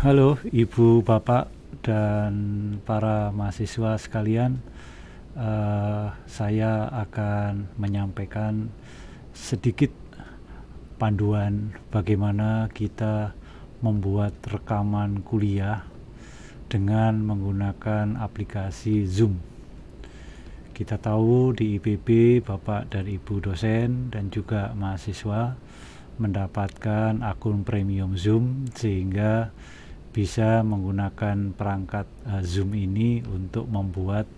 Halo Ibu, Bapak, dan para mahasiswa sekalian. Saya akan menyampaikan sedikit panduan bagaimana kita membuat rekaman kuliah dengan menggunakan aplikasi Zoom. Kita tahu di IPB, Bapak dan Ibu dosen dan juga mahasiswa mendapatkan akun premium Zoom sehingga bisa menggunakan perangkat Zoom ini untuk membuat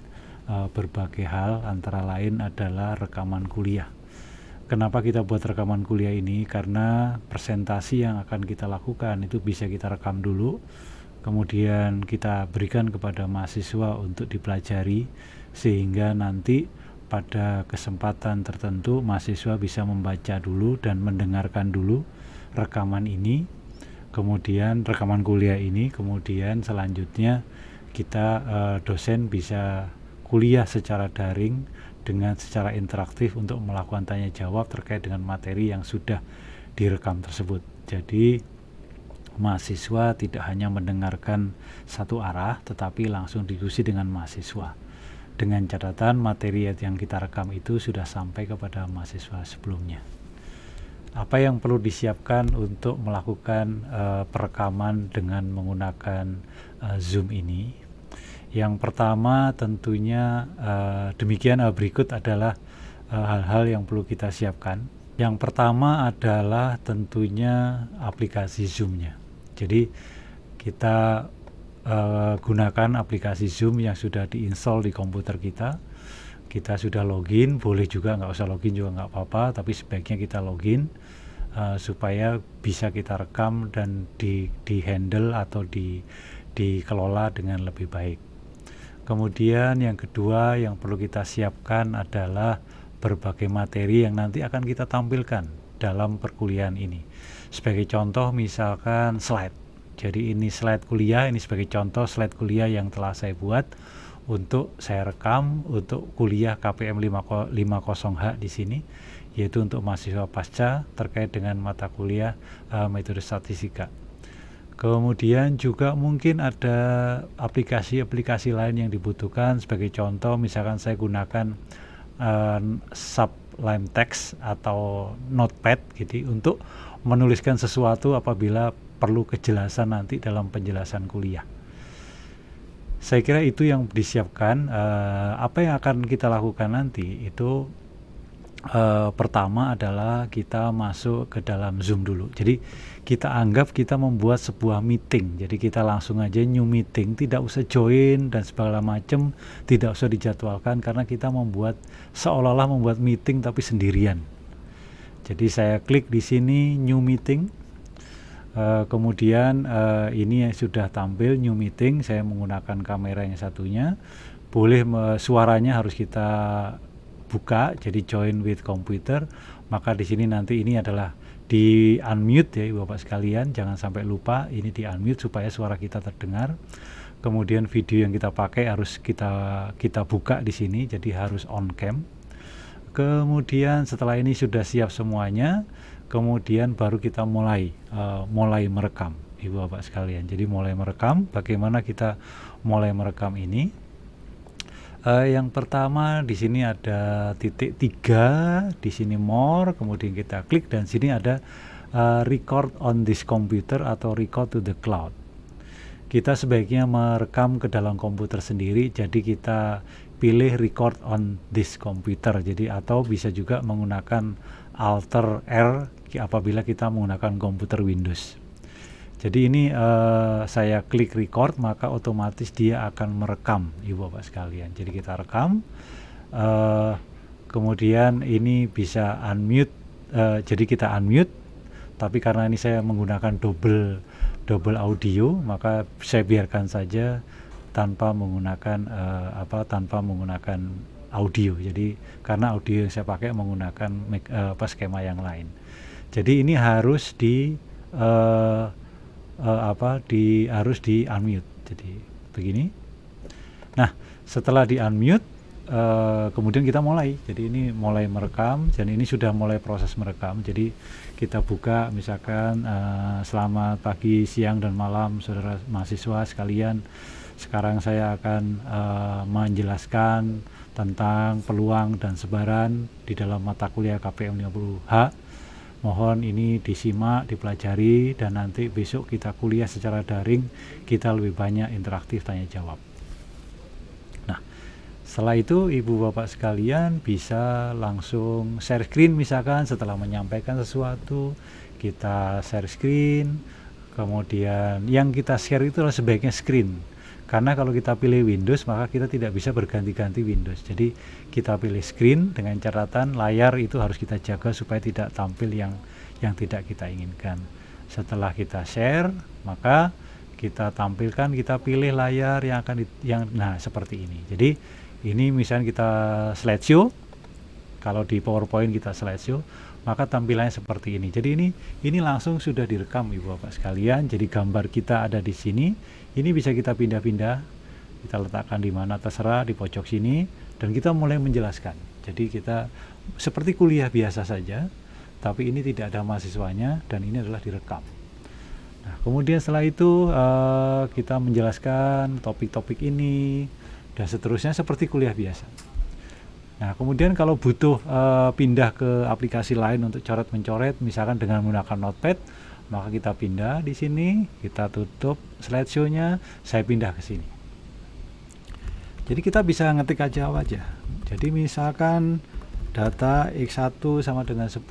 berbagai hal, antara lain adalah rekaman kuliah. Kenapa kita buat rekaman kuliah ini? Karena presentasi yang akan kita lakukan itu bisa kita rekam dulu, kemudian kita berikan kepada mahasiswa untuk dipelajari, sehingga nanti pada kesempatan tertentu mahasiswa bisa membaca dulu dan mendengarkan dulu rekaman ini, kemudian rekaman kuliah ini, kemudian selanjutnya kita dosen bisa kuliah secara daring dengan secara interaktif untuk melakukan tanya jawab terkait dengan materi yang sudah direkam tersebut. Jadi mahasiswa tidak hanya mendengarkan satu arah tetapi langsung diskusi dengan mahasiswa, dengan catatan materi yang kita rekam itu sudah sampai kepada mahasiswa sebelumnya. Apa yang perlu disiapkan untuk melakukan perekaman dengan menggunakan Zoom ini? Yang pertama tentunya demikian, berikut adalah hal-hal yang perlu kita siapkan. Yang pertama adalah tentunya aplikasi Zoom-nya. Jadi kita gunakan aplikasi Zoom yang sudah diinstal di komputer kita. Kita sudah login, boleh juga nggak usah login juga nggak apa-apa, tapi sebaiknya kita login supaya bisa kita rekam dan di handle atau dikelola dengan lebih baik. Kemudian yang kedua yang perlu kita siapkan adalah berbagai materi yang nanti akan kita tampilkan dalam perkuliahan ini. Sebagai contoh misalkan slide. Jadi ini slide kuliah, ini sebagai contoh slide kuliah yang telah saya buat untuk saya rekam untuk kuliah KPM 50H di sini, yaitu untuk mahasiswa pasca terkait dengan mata kuliah metode statistika. Kemudian juga mungkin ada aplikasi-aplikasi lain yang dibutuhkan. Sebagai contoh misalkan saya gunakan Sublime Text atau Notepad gitu untuk menuliskan sesuatu apabila perlu kejelasan nanti dalam penjelasan kuliah. Saya kira itu yang disiapkan. Apa yang akan kita lakukan nanti itu pertama adalah kita masuk ke dalam Zoom dulu. Jadi kita anggap kita membuat sebuah meeting. Jadi kita langsung aja new meeting, tidak usah join dan segala macam, tidak usah dijadwalkan karena kita membuat seolah-olah membuat meeting tapi sendirian. Jadi saya klik di sini new meeting. Kemudian ini yang sudah tampil new meeting, saya menggunakan kamera yang satunya. Boleh suaranya harus kita buka, jadi join with computer. Maka di sini nanti ini adalah di unmute ya Bapak sekalian, jangan sampai lupa ini di unmute supaya suara kita terdengar. Kemudian video yang kita pakai harus kita buka di sini, jadi harus on cam. Kemudian setelah ini sudah siap semuanya, kemudian baru kita mulai merekam Ibu Bapak sekalian. Jadi mulai merekam. Bagaimana kita mulai merekam ini? Yang pertama di sini ada titik 3, di sini more, kemudian kita klik dan sini ada record on this computer atau record to the cloud. Kita sebaiknya merekam ke dalam komputer sendiri, jadi kita pilih record on this computer. Jadi atau bisa juga menggunakan Alter R apabila kita menggunakan komputer Windows. Jadi ini saya klik record, maka otomatis dia akan merekam Ibu Bapak sekalian. Jadi kita rekam, kemudian ini bisa unmute, jadi kita unmute, tapi karena ini saya menggunakan double audio, maka saya biarkan saja tanpa menggunakan audio. Jadi karena audio yang saya pakai menggunakan skema yang lain. Jadi ini harus harus di unmute. Jadi begini. Nah, setelah di unmute kemudian kita mulai. Jadi ini mulai merekam, dan ini sudah mulai proses merekam. Jadi kita buka misalkan selamat pagi, siang, dan malam saudara mahasiswa sekalian. Sekarang saya akan menjelaskan tentang peluang dan sebaran di dalam mata kuliah KPM 50H. Mohon ini disimak, dipelajari, dan nanti besok kita kuliah secara daring, kita lebih banyak interaktif tanya jawab. Nah, setelah itu Ibu Bapak sekalian bisa langsung share screen, misalkan setelah menyampaikan sesuatu, kita share screen. Kemudian yang kita share itu adalah sebaiknya screen, karena kalau kita pilih Windows maka kita tidak bisa berganti-ganti Windows. Jadi kita pilih screen dengan catatan layar itu harus kita jaga supaya tidak tampil yang tidak kita inginkan. Setelah kita share, maka kita tampilkan, kita pilih layar yang akan nah seperti ini. Jadi ini misalnya kita slideshow. Kalau di PowerPoint kita slideshow, maka tampilannya seperti ini. Jadi ini langsung sudah direkam Ibu Bapak sekalian. Jadi gambar kita ada di sini. Ini bisa kita pindah-pindah, kita letakkan di mana terserah, di pojok sini, dan kita mulai menjelaskan. Jadi kita seperti kuliah biasa saja, tapi ini tidak ada mahasiswanya, dan ini adalah direkam. Nah, kemudian setelah itu kita menjelaskan topik-topik ini, dan seterusnya seperti kuliah biasa. Nah, kemudian kalau butuh pindah ke aplikasi lain untuk coret-mencoret, misalkan dengan menggunakan Notepad, maka kita pindah di sini, kita tutup slideshow-nya, saya pindah ke sini. Jadi kita bisa ngetik aja. Jadi misalkan data X1 sama dengan 10,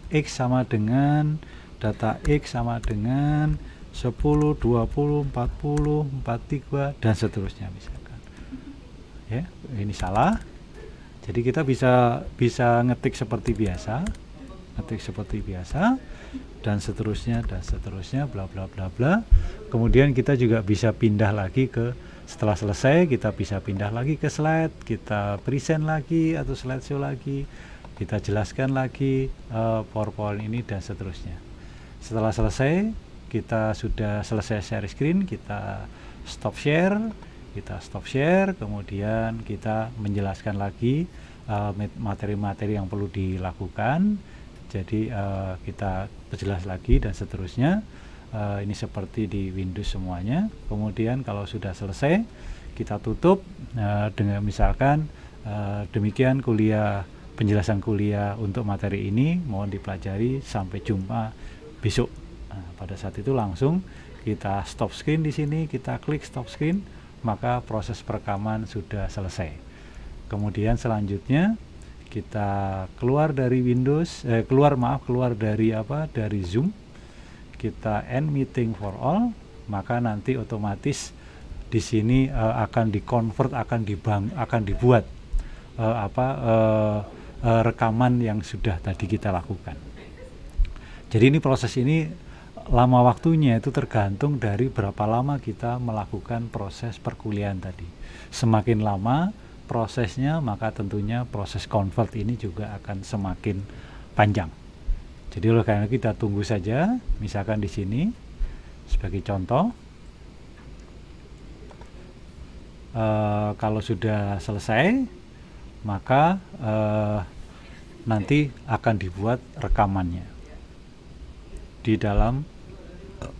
X sama dengan data X sama dengan 10, 20, 40, 43, dan seterusnya misalkan. Ya, ini salah. Jadi kita bisa ngetik seperti biasa, dan seterusnya, bla bla bla bla. Kemudian kita juga bisa pindah lagi setelah selesai, kita bisa pindah lagi ke slide, kita present lagi atau slideshow lagi, kita jelaskan lagi PowerPoint ini, dan seterusnya. Setelah selesai, kita sudah selesai share screen, kita stop share, kemudian kita menjelaskan lagi materi-materi yang perlu dilakukan. Jadi kita perjelas lagi, dan seterusnya. Ini seperti di Windows semuanya. Kemudian kalau sudah selesai, kita tutup dengan misalkan demikian penjelasan kuliah untuk materi ini, mohon dipelajari, sampai jumpa besok. Pada saat itu langsung kita stop screen di sini, kita klik stop screen, maka proses perekaman sudah selesai. Kemudian selanjutnya kita keluar dari dari Zoom, kita end meeting for all, maka nanti otomatis di sini akan dikonvert, akan dibuat rekaman yang sudah tadi kita lakukan. Jadi ini proses ini lama waktunya itu tergantung dari berapa lama kita melakukan proses perkuliahan tadi. Semakin lama prosesnya, maka tentunya proses convert ini juga akan semakin panjang. Jadi oleh karena kita tunggu saja, misalkan di sini sebagai contoh, kalau sudah selesai, maka nanti akan dibuat rekamannya di dalam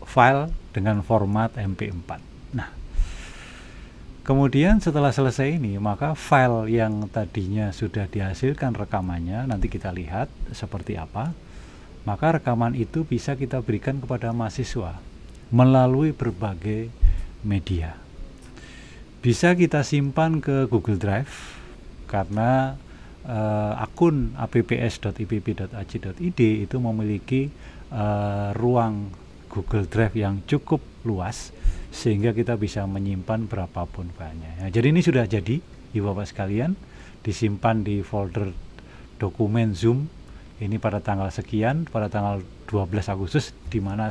file dengan format MP4. Nah, kemudian setelah selesai ini, maka file yang tadinya sudah dihasilkan rekamannya, nanti kita lihat seperti apa. Maka rekaman itu bisa kita berikan kepada mahasiswa melalui berbagai media. Bisa kita simpan ke Google Drive, karena akun apps.ipp.ac.id itu memiliki ruang Google Drive yang cukup luas, sehingga kita bisa menyimpan berapapun filenya. Nah, jadi ini sudah jadi, Ibu Bapak sekalian, disimpan di folder dokumen Zoom ini pada tanggal sekian, pada tanggal 12 Agustus, di mana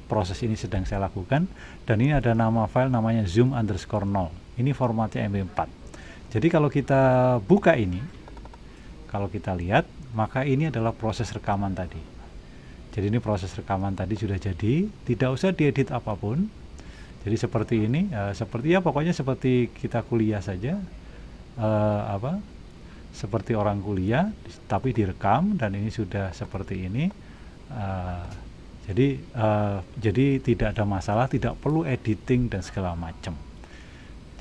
proses ini sedang saya lakukan, dan ini ada nama file namanya zoom_0. Ini formatnya MP4. Jadi kalau kita buka ini, kalau kita lihat, maka ini adalah proses rekaman tadi. Jadi ini proses rekaman tadi sudah jadi, tidak usah diedit apapun. Jadi seperti ini, pokoknya seperti kita kuliah saja. apa, seperti orang kuliah tapi direkam, dan ini sudah seperti ini. Uh, jadi tidak ada masalah, tidak perlu editing dan segala macam.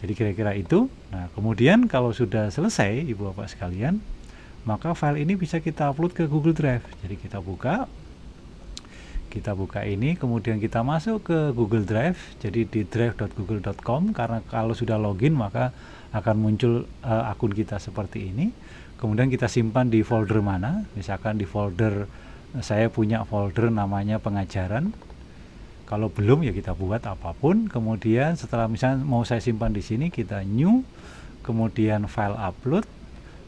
Jadi kira-kira itu. Nah, kemudian kalau sudah selesai Ibu Bapak sekalian, maka file ini bisa kita upload ke Google Drive. Jadi kita buka ini, kemudian kita masuk ke Google Drive. Jadi di drive.google.com, karena kalau sudah login maka akan muncul akun kita seperti ini. Kemudian kita simpan di folder mana, misalkan di folder, saya punya folder namanya pengajaran. Kalau belum ya kita buat apapun. Kemudian setelah misalnya mau saya simpan di sini, kita new, kemudian file upload,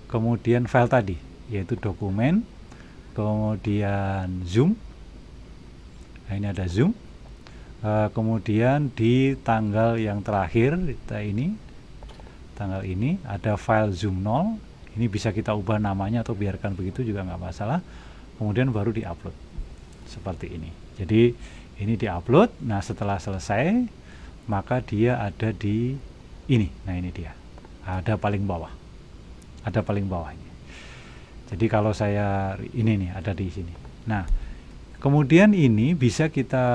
kemudian file tadi yaitu dokumen, kemudian zoom. Nah, ini ada zoom. Kemudian di tanggal yang terakhir kita ini, tanggal ini ada file zoom 0. Ini bisa kita ubah namanya atau biarkan begitu juga nggak masalah. Kemudian baru diupload seperti ini. Jadi ini diupload. Nah, setelah selesai maka dia ada di ini. Nah, ini dia. Ada paling bawah. Ada paling bawah ini. Jadi kalau saya ini nih ada di sini. Nah, kemudian ini bisa kita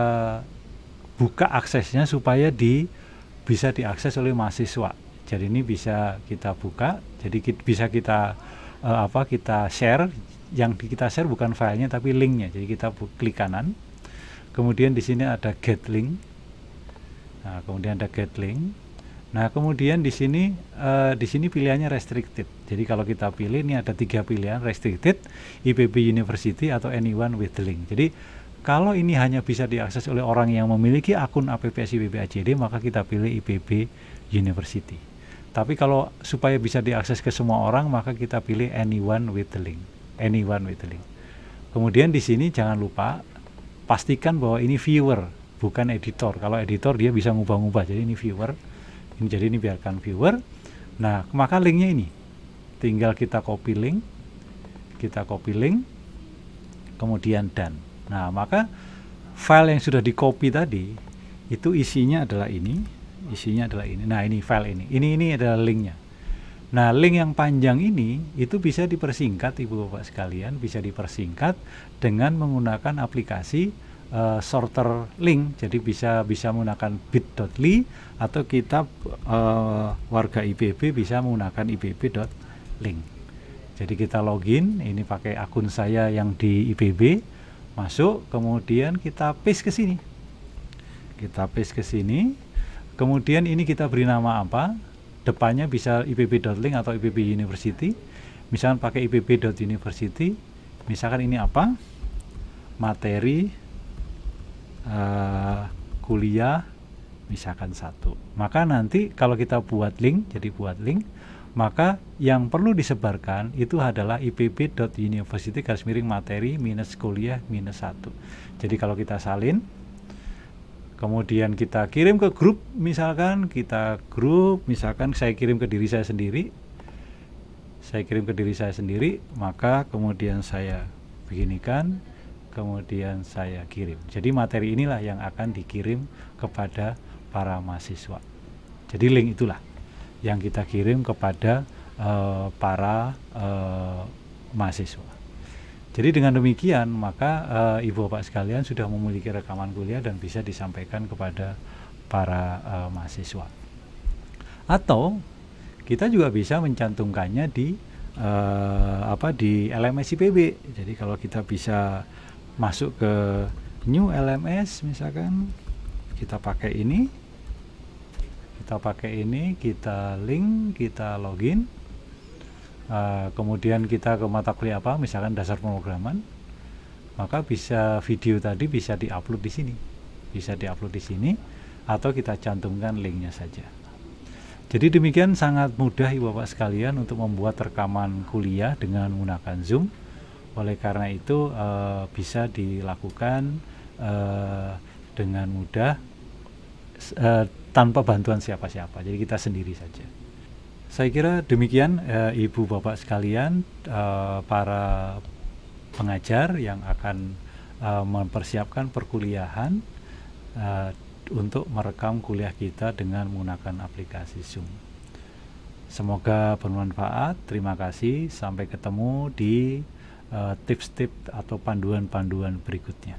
buka aksesnya supaya bisa diakses oleh mahasiswa. Jadi ini bisa kita buka. Jadi bisa kita kita share. Yang kita share bukan filenya tapi linknya. Jadi kita klik kanan. Kemudian di sini ada get link. Nah, kemudian ada get link. Nah, kemudian di sini pilihannya restricted. Jadi kalau kita pilih, ini ada 3 pilihan: restricted, IPB University, atau anyone with the link. Jadi kalau ini hanya bisa diakses oleh orang yang memiliki akun APPS IPB AJD, maka kita pilih IPB University. Tapi kalau supaya bisa diakses ke semua orang, maka kita pilih anyone with the link. Anyone with the link. Kemudian di sini jangan lupa pastikan bahwa ini viewer, bukan editor. Kalau editor dia bisa ngubah-ngubah. Jadi ini viewer. Jadi ini biarkan viewer. Nah, maka linknya ini tinggal kita copy link, kemudian done. Nah, maka file yang sudah di copy tadi itu isinya adalah ini. Nah, ini file ini adalah linknya. Nah, link yang panjang ini itu bisa dipersingkat Ibu Bapak sekalian, bisa dipersingkat dengan menggunakan aplikasi sorter link. Jadi bisa menggunakan bit.ly, atau kita warga IPB bisa menggunakan ibb.link. Jadi kita login, ini pakai akun saya yang di IPB, masuk, kemudian kita paste ke sini. Kemudian ini kita beri nama apa? Depannya bisa ibb.link atau IPB University. Misalkan pakai ibb.university, misalkan ini apa? Materi kuliah misalkan 1. Maka nanti kalau kita buat link, maka yang perlu disebarkan itu adalah ibb.university_materi-kuliah-1. Jadi kalau kita salin, kemudian kita kirim ke grup, misalkan saya kirim ke diri saya sendiri, maka kemudian saya beginikan, kemudian saya kirim. Jadi materi inilah yang akan dikirim kepada para mahasiswa. Jadi link itulah yang kita kirim kepada para mahasiswa. Jadi dengan demikian maka Ibu Bapak sekalian sudah memiliki rekaman kuliah dan bisa disampaikan kepada para mahasiswa. Atau kita juga bisa mencantumkannya di LMS IPB. Jadi kalau kita bisa masuk ke new LMS, misalkan kita pakai ini, kita link, kita login. Kemudian kita ke mata kuliah apa, misalkan dasar pemrograman, maka bisa video tadi bisa diupload di sini, atau kita cantumkan linknya saja. Jadi demikian sangat mudah Ibu Bapak sekalian untuk membuat rekaman kuliah dengan menggunakan Zoom. Oleh karena itu bisa dilakukan dengan mudah tanpa bantuan siapa-siapa. Jadi kita sendiri saja. Saya kira demikian Ibu Bapak sekalian, para pengajar yang akan mempersiapkan perkuliahan untuk merekam kuliah kita dengan menggunakan aplikasi Zoom. Semoga bermanfaat. Terima kasih. Sampai ketemu di tips-tips atau panduan-panduan berikutnya.